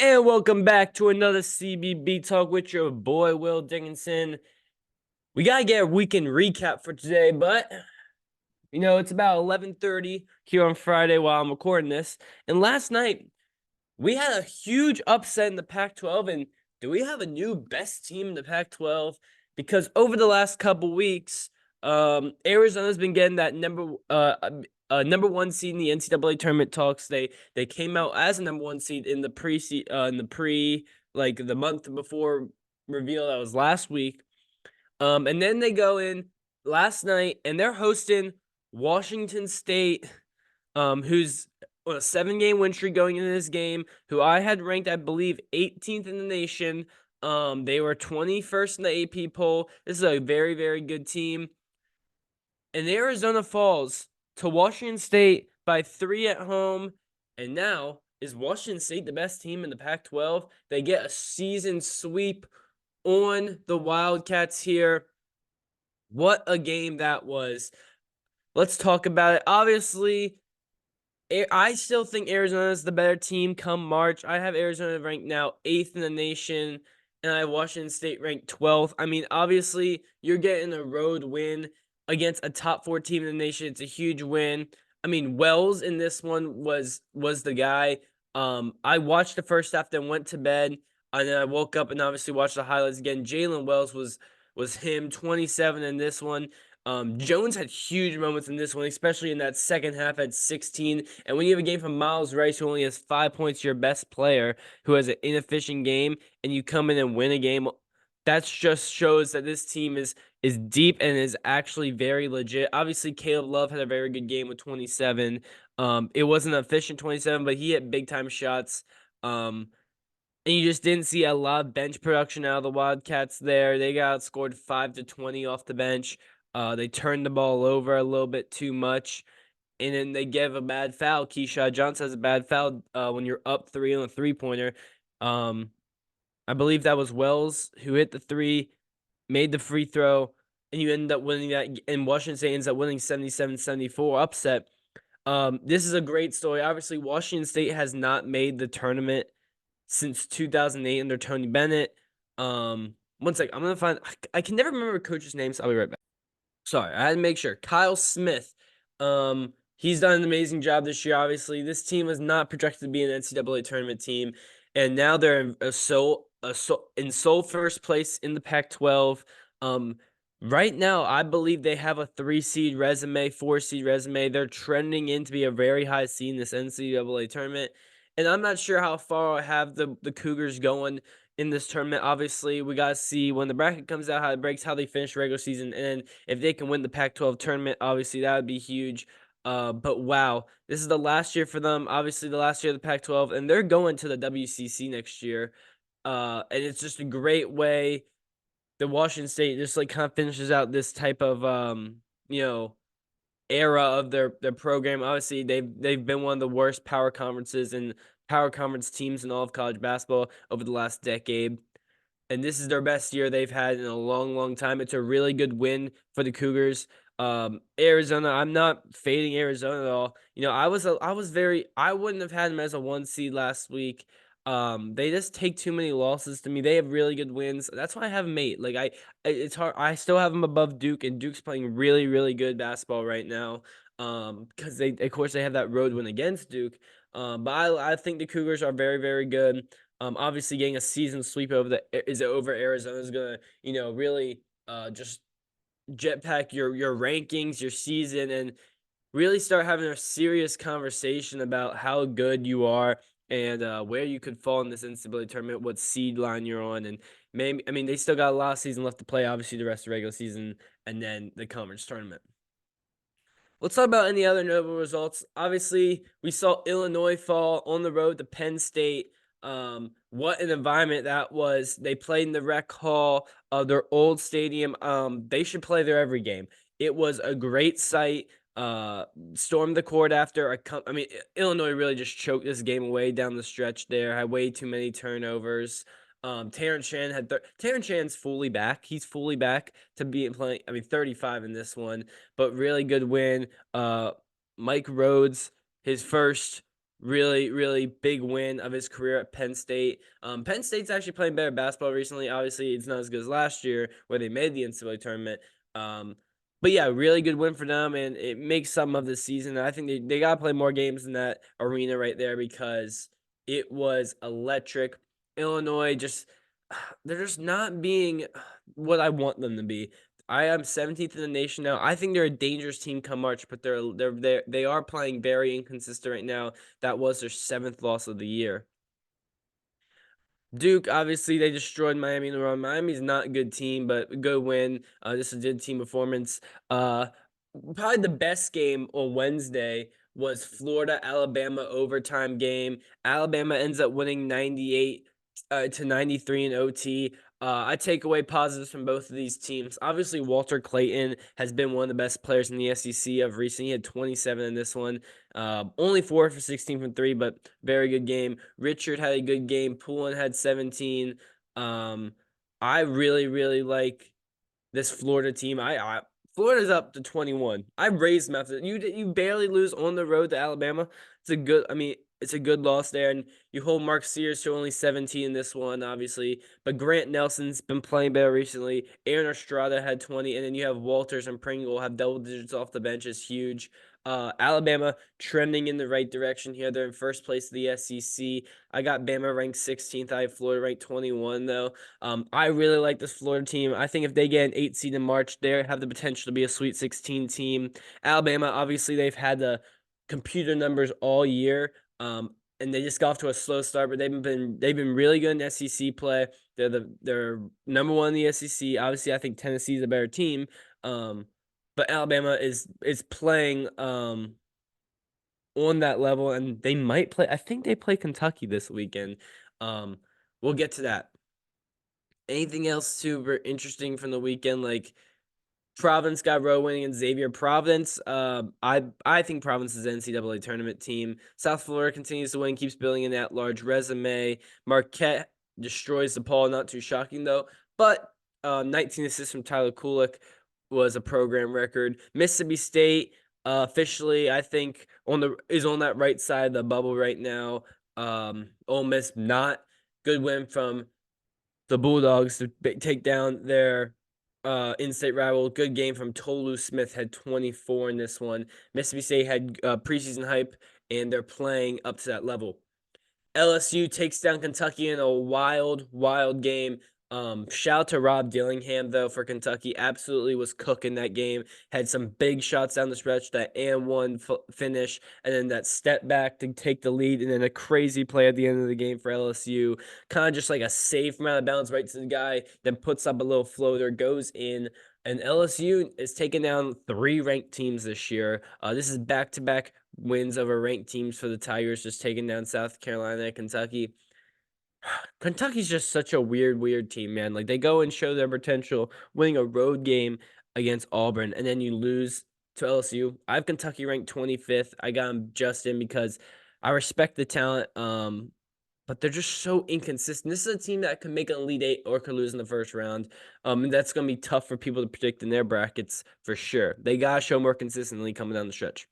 And welcome back to another CBB Talk with your boy Will Dickinson. We gotta get a weekend recap for today, but it's about 11:30 here on Friday while I'm recording this. And last night we had a huge upset in the Pac-12. And do we have a new best team in the Pac-12? Because over the last couple weeks, Arizona's been getting that number one seed in the NCAA tournament talks. They came out as a number one seed in the the month before reveal that was last week. And then they go in last night and they're hosting Washington State, who's on a 7-game win streak going into this game, who I had ranked, I believe, 18th in the nation. They were 21st in the AP poll. This is a very, very good team. And Arizona falls to Washington State by 3 at home. And now, is Washington State the best team in the Pac-12? They get a season sweep on the Wildcats here. What a game that was. Let's talk about it. Obviously, I still think Arizona is the better team come March. I have Arizona ranked now 8th in the nation, and I have Washington State ranked 12th. I mean, obviously, you're getting a road win against a top 4 team in the nation. It's a huge win. I mean, Wells in this one was the guy. I watched the first half, then went to bed, and then I woke up and obviously watched the highlights again. Jalen Wells was him, 27 in this one. Jones had huge moments in this one, especially in that second half at 16. And when you have a game from Miles Rice, who only has 5 points, your best player, who has an inefficient game, and you come in and win a game, that just shows that this team is deep and is actually very legit. Obviously, Caleb Love had a very good game with 27. It wasn't an efficient 27, but he hit big time shots. And you just didn't see a lot of bench production out of the Wildcats there. They got outscored 5-20 off the bench. They turned the ball over a little bit too much, and then they gave a bad foul. Keyshawn Johnson has a bad foul when you're up 3 on a three-pointer. I believe that was Wells who hit the 3, made the free throw, and you end up winning that. And Washington State ends up winning 77-74 upset. This is a great story. Obviously, Washington State has not made the tournament since 2008 under Tony Bennett. One sec, I'm gonna find. I can never remember coach's name, so I'll be right back. Sorry, I had to make sure. Kyle Smith. He's done an amazing job this year. Obviously, this team was not projected to be an NCAA tournament team, and now they're in sole first place in the Pac-12. Right now, I believe they have a 3-seed resume, 4-seed resume. They're trending in to be a very high seed in this NCAA tournament. And I'm not sure how far I have the Cougars going in this tournament. Obviously, we got to see when the bracket comes out, how it breaks, how they finish regular season. And if they can win the Pac-12 tournament, obviously that would be huge. But wow, this is the last year for them. Obviously, the last year of the Pac-12, and they're going to the WCC next year. And it's just a great way that Washington State just kind of finishes out this type of era of their program. Obviously, they've been one of the worst power conferences and power conference teams in all of college basketball over the last decade. And this is their best year they've had in a long, long time. It's a really good win for the Cougars. Arizona, I'm not fading Arizona at all. I wouldn't have had them as a 1 seed last week. They just take too many losses to me. They have really good wins. That's why I have them 8. It's hard. I still have them above Duke, and Duke's playing really, really good basketball right now. Because of course, they have that road win against Duke. But I think the Cougars are very, very good. Obviously, getting a season sweep over Arizona is gonna, really just jetpack your rankings, your season, and really start having a serious conversation about how good you are and where you could fall in this NCAA tournament, what seed line you're on, and maybe they still got a lot of season left to play. Obviously, the rest of the regular season and then the conference tournament. Let's talk about any other notable results. Obviously, we saw Illinois fall on the road to Penn State. What an environment that was. They played in the rec hall of their old stadium. They should play there every game. It was a great sight. Stormed the court after Illinois really just choked this game away down the stretch there. Had way too many turnovers. Terrence Shannon's fully back. He's fully back to be playing. 35 in this one, but really good win. Mike Rhodes, his first Really, really big win of his career at Penn State. Penn State's actually playing better basketball recently. Obviously, it's not as good as last year where they made the NCAA tournament. But yeah, really good win for them, and it makes some of the season. I think they got to play more games in that arena right there because it was electric. Illinois they're just not being what I want them to be. I am 17th in the nation now. I think they're a dangerous team come March, but they are playing very inconsistent right now. That was their 7th loss of the year. Duke, obviously, they destroyed Miami in the run. Miami's not a good team, but a good win. Just a good team performance. Probably the best game on Wednesday was Florida Alabama overtime game. Alabama ends up winning 98 to 93 in OT. I take away positives from both of these teams. Obviously, Walter Clayton has been one of the best players in the SEC of recent. He had 27 in this one. Only 4 for 16 from 3, but very good game. Richard had a good game. Poulin had 17. I really, really like this Florida team. Florida's up to 21. I raised them after you barely lose on the road to Alabama. It's a good loss there, and you hold Mark Sears to only 17 in this one, obviously. But Grant Nelson's been playing better recently. Aaron Estrada had 20, and then you have Walters and Pringle have double digits off the bench is huge. Alabama trending in the right direction here. They're in first place of the SEC. I got Bama ranked 16th. I have Florida ranked 21, though. I really like this Florida team. I think if they get an 8 seed in March, they have the potential to be a Sweet 16 team. Alabama, obviously, they've had the computer numbers all year. And they just got off to a slow start, but they've been really good in SEC play. They're number one in the SEC. Obviously, I think Tennessee is a better team. But Alabama is playing on that level, and they might play. I think they play Kentucky this weekend. We'll get to that. Anything else super interesting from the weekend? Like Providence got row winning and Xavier. Providence, I think Providence is an NCAA tournament team. South Florida continues to win, keeps building an at-large resume. Marquette destroys DePaul, not too shocking though. But 19 assists from Tyler Kulik was a program record. Mississippi State officially, I think, is on that right side of the bubble right now. Ole Miss not good win from the Bulldogs to take down their in-state rival. Good game from Tolu Smith, had 24 in this one. Mississippi State had preseason hype, and they're playing up to that level. LSU takes down Kentucky in a wild, wild game. Shout out to Rob Dillingham, though, for Kentucky. Absolutely was cooking that game. Had some big shots down the stretch, that and one finish, and then that step back to take the lead, and then a crazy play at the end of the game for LSU. Kind of just like a safe from out of bounds right to the guy, then puts up a little floater, goes in. And LSU is taking down 3 ranked teams this year. This is back-to-back wins over ranked teams for the Tigers, just taking down South Carolina and Kentucky. Kentucky's just such a weird team, man. Like, they go and show their potential, winning a road game against Auburn, and then you lose to LSU. I have Kentucky ranked 25th. I got them just in because I respect the talent, but they're just so inconsistent. This is a team that can make an Elite Eight or could lose in the first round. And that's going to be tough for people to predict in their brackets for sure. They got to show more consistently coming down the stretch.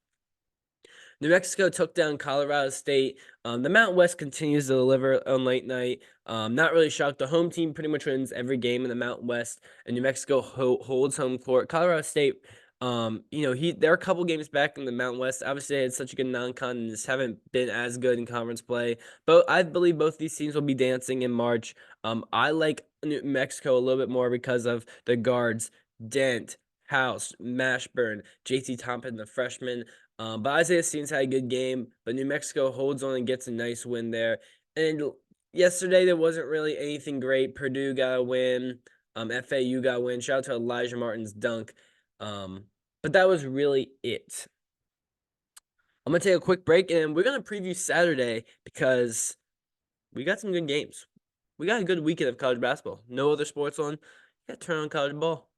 New Mexico took down Colorado State. The Mountain West continues to deliver on late night. Not really shocked. The home team pretty much wins every game in the Mountain West, and New Mexico holds home court. Colorado State, they're a couple games back in the Mountain West. Obviously, they had such a good non-con and just haven't been as good in conference play. But I believe both these teams will be dancing in March. I like New Mexico a little bit more because of the guards, Dent, House, Mashburn, JT Thompson, the freshman. But Isaiah Stevens had a good game, but New Mexico holds on and gets a nice win there. And yesterday, there wasn't really anything great. Purdue got a win. FAU got a win. Shout out to Elijah Martin's dunk. But that was really it. I'm going to take a quick break, and we're going to preview Saturday because we got some good games. We got a good weekend of college basketball. No other sports on. You got to turn on college ball.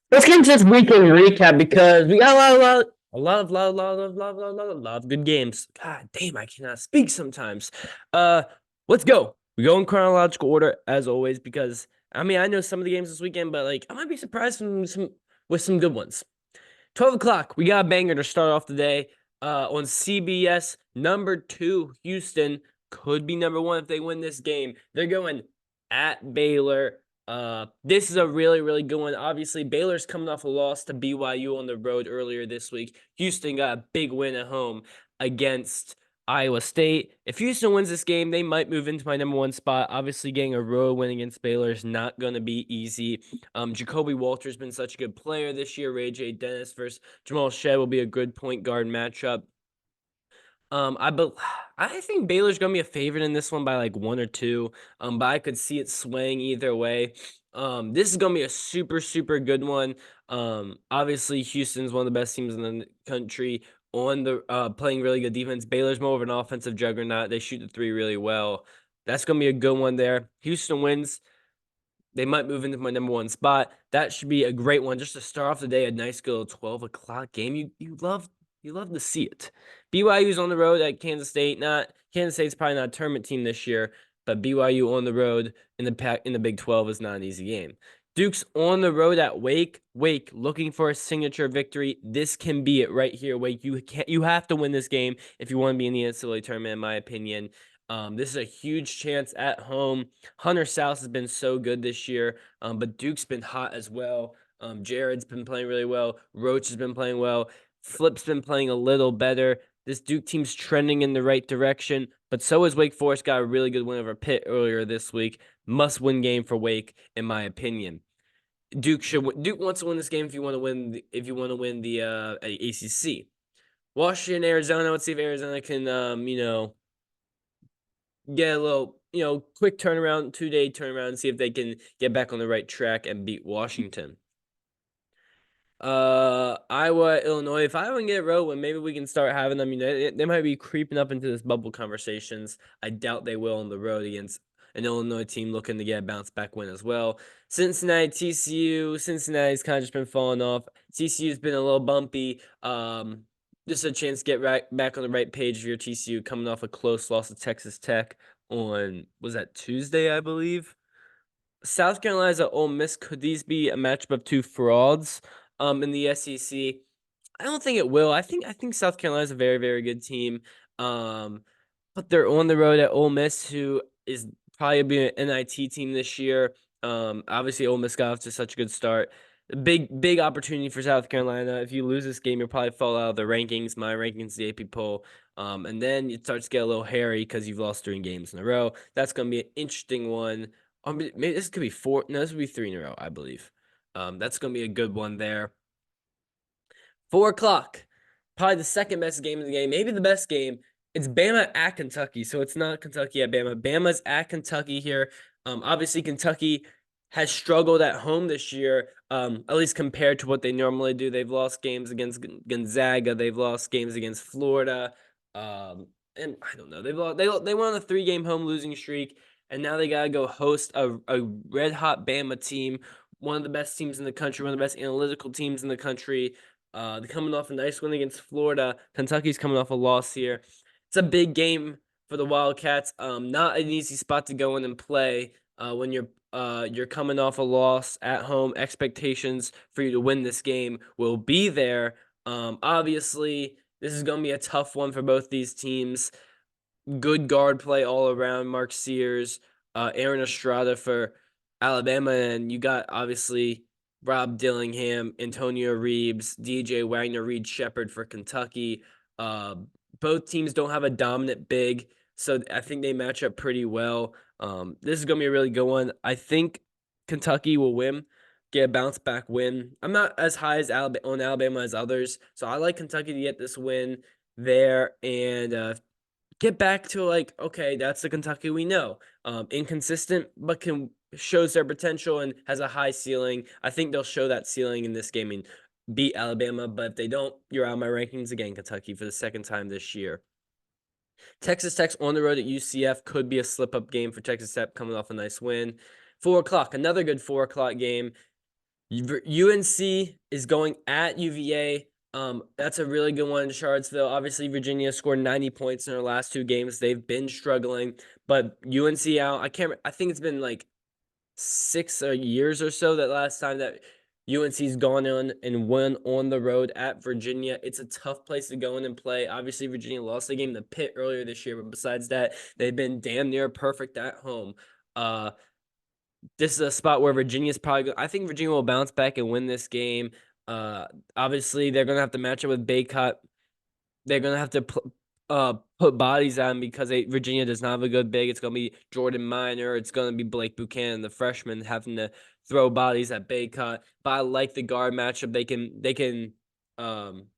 Let's get into this weekend recap because we got a lot of good games. God damn, I cannot speak sometimes. Let's go. We go in chronological order as always because I know some of the games this weekend, but I might be surprised with some good ones. 12 o'clock, we got a banger to start off the day. on CBS. Number 2, Houston could be number 1 if they win this game. They're going at Baylor. This is a really, really good one. Obviously, Baylor's coming off a loss to BYU on the road earlier this week. Houston got a big win at home against Iowa State. If Houston wins this game, they might move into my number 1 spot. Obviously, getting a road win against Baylor is not going to be easy. Jacoby Walter's been such a good player this year. Ray J. Dennis versus Jamal Shedd will be a good point guard matchup. I think Baylor's gonna be a favorite in this one by like 1 or 2. But I could see it swaying either way. This is gonna be a super, super good one. Obviously Houston's one of the best teams in the country on the playing really good defense. Baylor's more of an offensive juggernaut. They shoot the 3 really well. That's gonna be a good one there. Houston wins. They might move into my number 1 spot. That should be a great one just to start off the day. A nice good 12 o'clock game. You love to see it. BYU's on the road at Kansas State. Kansas State's probably not a tournament team this year, but BYU on the road in the Big 12 is not an easy game. Duke's on the road at Wake. Wake looking for a signature victory. This can be it right here. Wake, you have to win this game if you want to be in the NCAA tournament, in my opinion. This is a huge chance at home. Hunter South has been so good this year, but Duke's been hot as well. Jared's been playing really well. Roach has been playing well. Flip's been playing a little better. This Duke team's trending in the right direction, but so is Wake Forest. Got a really good win over Pitt earlier this week. Must-win game for Wake, in my opinion. Duke wants to win this game if you want to win the ACC. Washington, Arizona. Let's see if Arizona can get a little quick turnaround, 2-day turnaround, and see if they can get back on the right track and beat Washington. Iowa, Illinois. If Iowa can get a road win, maybe we can start having them. They might be creeping up into this bubble conversations. I doubt they will on the road against an Illinois team looking to get a bounce back win as well. Cincinnati, TCU. Cincinnati's kind of just been falling off. TCU's been a little bumpy. Just a chance to get back on the right page of your TCU, coming off a close loss to Texas Tech on, was that Tuesday, I believe? South Carolina's at Ole Miss. Could these be a matchup of 2 frauds in the SEC? I don't think it will. I think South Carolina's a very, very good team. But they're on the road at Ole Miss, who is probably be an NIT team this year. Obviously Ole Miss got off to such a good start. Big opportunity for South Carolina. If you lose this game, you'll probably fall out of the rankings. My rankings, the AP poll. And then it starts to get a little hairy because you've lost 3 games in a row. That's going to be an interesting one. Maybe this could be 4. No, this would be 3 in a row, I believe. That's going to be a good one there. 4 o'clock. Probably the second best game of the game. Maybe the best game. It's Bama at Kentucky. So it's not Kentucky at Bama. Bama's at Kentucky here. Obviously, Kentucky has struggled at home this year, at least compared to what they normally do. They've lost games against Gonzaga. They've lost games against Florida. And I don't know. They went on a 3-game home losing streak, and now they got to go host a red-hot Bama team, one of the best teams in the country, one of the best analytical teams in the country. They're coming off a nice win against Florida. Kentucky's coming off a loss here. It's a big game for the Wildcats. Not an easy spot to go in and play when you're coming off a loss at home. Expectations for you to win this game will be there. Obviously, this is going to be a tough one for both these teams. Good guard play all around. Mark Sears, Aaron Estrada for Alabama, and you got obviously Rob Dillingham, Antonio Reeves, DJ Wagner, Reed Shepherd for Kentucky. Both teams don't have a dominant big, so I think they match up pretty well. This is going to be a really good one. I think Kentucky will win, get a bounce back win. I'm not as high as on Alabama as others, so I like Kentucky to get this win there and get back to okay, that's the Kentucky we know. Inconsistent, but shows their potential and has a high ceiling. I think they'll show that ceiling in this game and beat Alabama, but if they don't, you're out of my rankings again, Kentucky, for the second time this year. Texas Tech's on the road at UCF. Could be a slip-up game for Texas Tech coming off a nice win. 4 o'clock, another good 4 o'clock game. UNC is going at UVA. That's a really good one in Charlottesville. Obviously, Virginia scored 90 points in their last 2 games. They've been struggling, but UNC out. I think it's been like 6 years or so that last time that UNC's gone on and won on the road at Virginia. It's a tough place to go in and play. Obviously, Virginia lost the game to Pitt earlier this year, but besides that, they've been damn near perfect at home. This is a spot where Virginia's probably I think Virginia will bounce back and win this game. Obviously, they're going to have to match up with Baycott. They're going to have to put bodies on because Virginia does not have a good big. It's going to be Jordan Minor. It's going to be Blake Buchanan, the freshman, having to throw bodies at Baycott. But I like the guard matchup. They can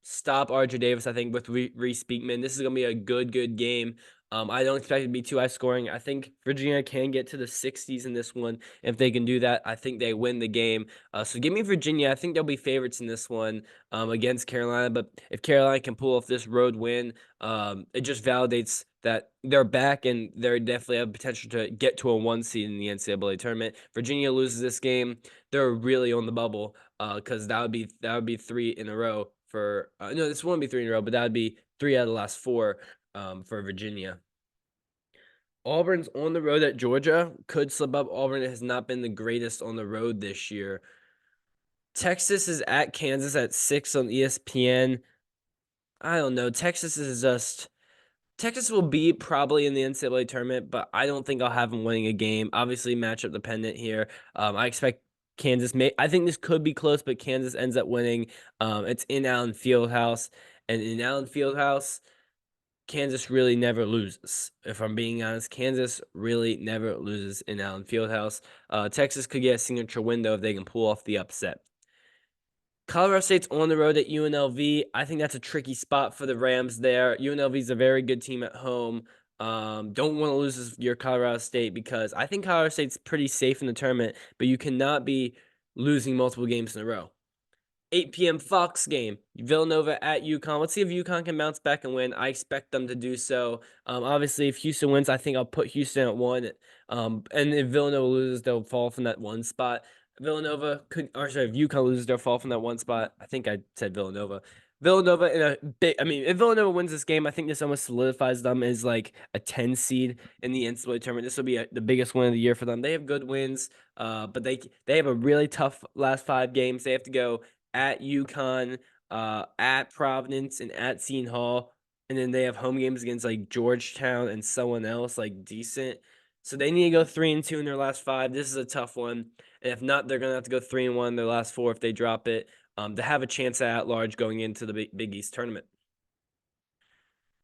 stop RJ Davis, I think, with Reese Beekman. This is going to be a good game. I don't expect it to be too high scoring. I think Virginia can get to the 60s in this one. If they can do that, I think they win the game. So give me Virginia. I think they'll be favorites in this one against Carolina. But if Carolina can pull off this road win, it just validates that they're back and they definitely have potential to get to a 1 seed in the NCAA tournament. Virginia loses this game, they're really on the bubble because that would be 3 in a row for no, this wouldn't be 3 in a row, but that would be 3 out of the last 4 for Virginia. Auburn's on the road at Georgia. Could slip up. Auburn has not been the greatest on the road this year. Texas is at Kansas at 6 on ESPN. I don't know. Texas will be probably in the NCAA tournament, but I don't think I'll have them winning a game. Obviously, matchup dependent here. I expect Kansas I think this could be close, but Kansas ends up winning. It's in Allen Fieldhouse, and in Allen Fieldhouse, Kansas really never loses. If I'm being honest, Kansas really never loses in Allen Fieldhouse. Texas could get a signature window if they can pull off the upset. Colorado State's on the road at UNLV. I think that's a tricky spot for the Rams there. UNLV is a very good team at home. Don't want to lose your Colorado State because I think Colorado State's pretty safe in the tournament, but you cannot be losing multiple games in a row. 8 p.m. Fox game, Villanova at UConn. Let's see if UConn can bounce back and win. I expect them to do so. Obviously, if Houston wins, I think I'll put Houston at 1. And if Villanova loses, they'll fall from that 1 spot. If UConn loses, they'll fall from that 1 spot. I think I said Villanova. If Villanova wins this game, I think this almost solidifies them as like a 10 seed in the NCAA tournament. This will be the biggest win of the year for them. They have good wins, but they have a really tough last 5 games. They have to go at UConn, at Providence, and at Seton Hall. And then they have home games against like Georgetown and someone else like decent. So they need to go 3-2 in their last 5. This is a tough one. And if not, they're going to have to go 3-1 in their last 4 if they drop it to have a chance at large going into the Big East tournament.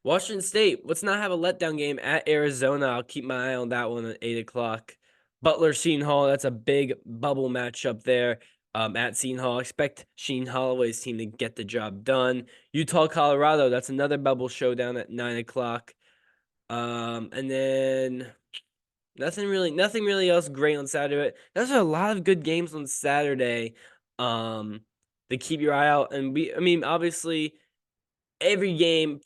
Washington State, let's not have a letdown game at Arizona. I'll keep my eye on that one at 8 o'clock. Butler, Seton Hall, that's a big bubble matchup there. At Seton Hall, expect Sheen Holloway's team to get the job done. Utah, Colorado, that's another bubble showdown at 9 o'clock. And then nothing really else great on Saturday. There's a lot of good games on Saturday. To keep your eye out, and obviously, every game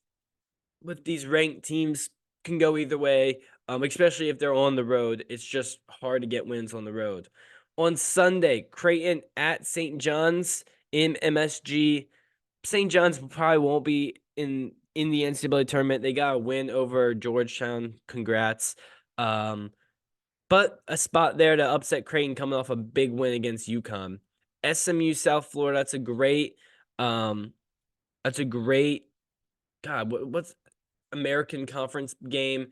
with these ranked teams can go either way. Especially if they're on the road, it's just hard to get wins on the road. On Sunday, Creighton at St. John's in MSG. St. John's probably won't be in the NCAA tournament. They got a win over Georgetown. Congrats. But a spot there to upset Creighton coming off a big win against UConn. SMU South Florida. That's a great what's American Conference game.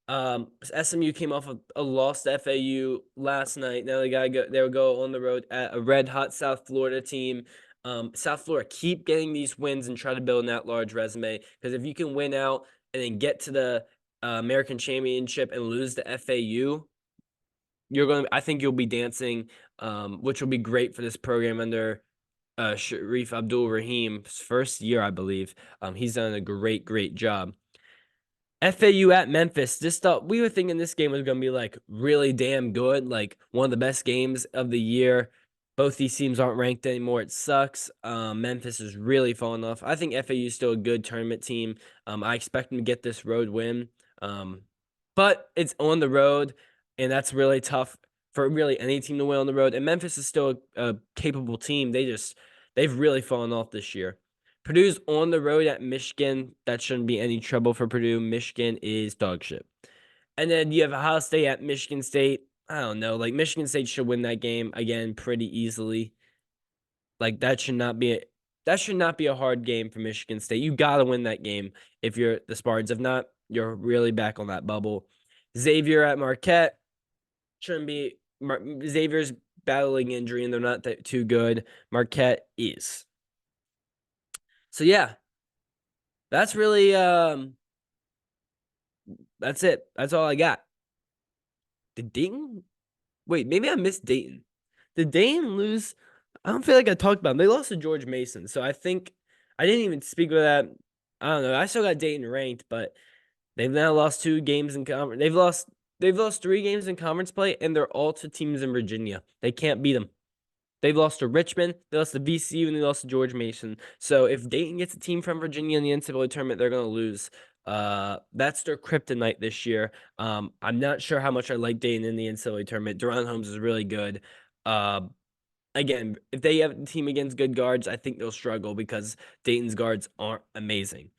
SMU came off a loss to FAU last night. Now they'll go on the road at a red hot South Florida team. South Florida, keep getting these wins and try to build an at-large resume, because if you can win out and then get to the American Championship and lose to FAU, I think you'll be dancing, which will be great for this program under Sharif Abdul-Rahim's first year, I believe. He's done a great job. FAU at Memphis. We were thinking this game was going to be like really damn good, like one of the best games of the year. Both these teams aren't ranked anymore. It sucks. Memphis is really falling off. I think FAU is still a good tournament team. I expect them to get this road win. But it's on the road, and that's really tough for really any team to win on the road. And Memphis is still a capable team. They've really fallen off this year. Purdue's on the road at Michigan. That shouldn't be any trouble for Purdue. Michigan is dog shit. And then you have Ohio State at Michigan State. I don't know. Like, Michigan State should win that game again pretty easily. Like, that should not be a hard game for Michigan State. You gotta win that game if you're the Spartans. If not, you're really back on that bubble. Xavier at Marquette shouldn't be. Xavier's battling injury, and they're not too good. Marquette is. So yeah, that's really that's it. That's all I got. Did Dayton? Wait, maybe I missed Dayton. Did Dayton lose? I don't feel like I talked about them. They lost to George Mason, so I think I didn't even speak with that. I don't know. I still got Dayton ranked, but they've now lost 2 games in conference. They've lost 3 games in conference play, and they're all to teams in Virginia. They can't beat them. They've lost to Richmond, they lost to VCU, and they lost to George Mason. So if Dayton gets a team from Virginia in the NCAA tournament, they're going to lose. That's their kryptonite this year. I'm not sure how much I like Dayton in the NCAA tournament. Deron Holmes is really good. Again, if they have a team against good guards, I think they'll struggle because Dayton's guards aren't amazing.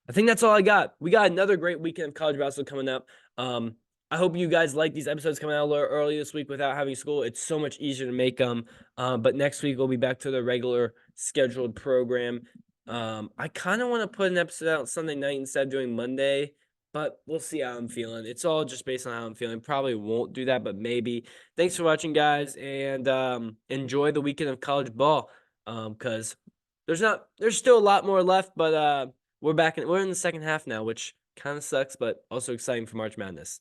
I think that's all I got. We got another great weekend of college basketball coming up. I hope you guys like these episodes coming out a little early this week without having school. It's so much easier to make them. But next week we'll be back to the regular scheduled program. I kind of want to put an episode out Sunday night instead of doing Monday, but we'll see how I'm feeling. It's all just based on how I'm feeling. Probably won't do that, but maybe. Thanks for watching, guys, and enjoy the weekend of college ball. Because there's still a lot more left, but we're in the second half now, which kind of sucks, but also exciting for March Madness.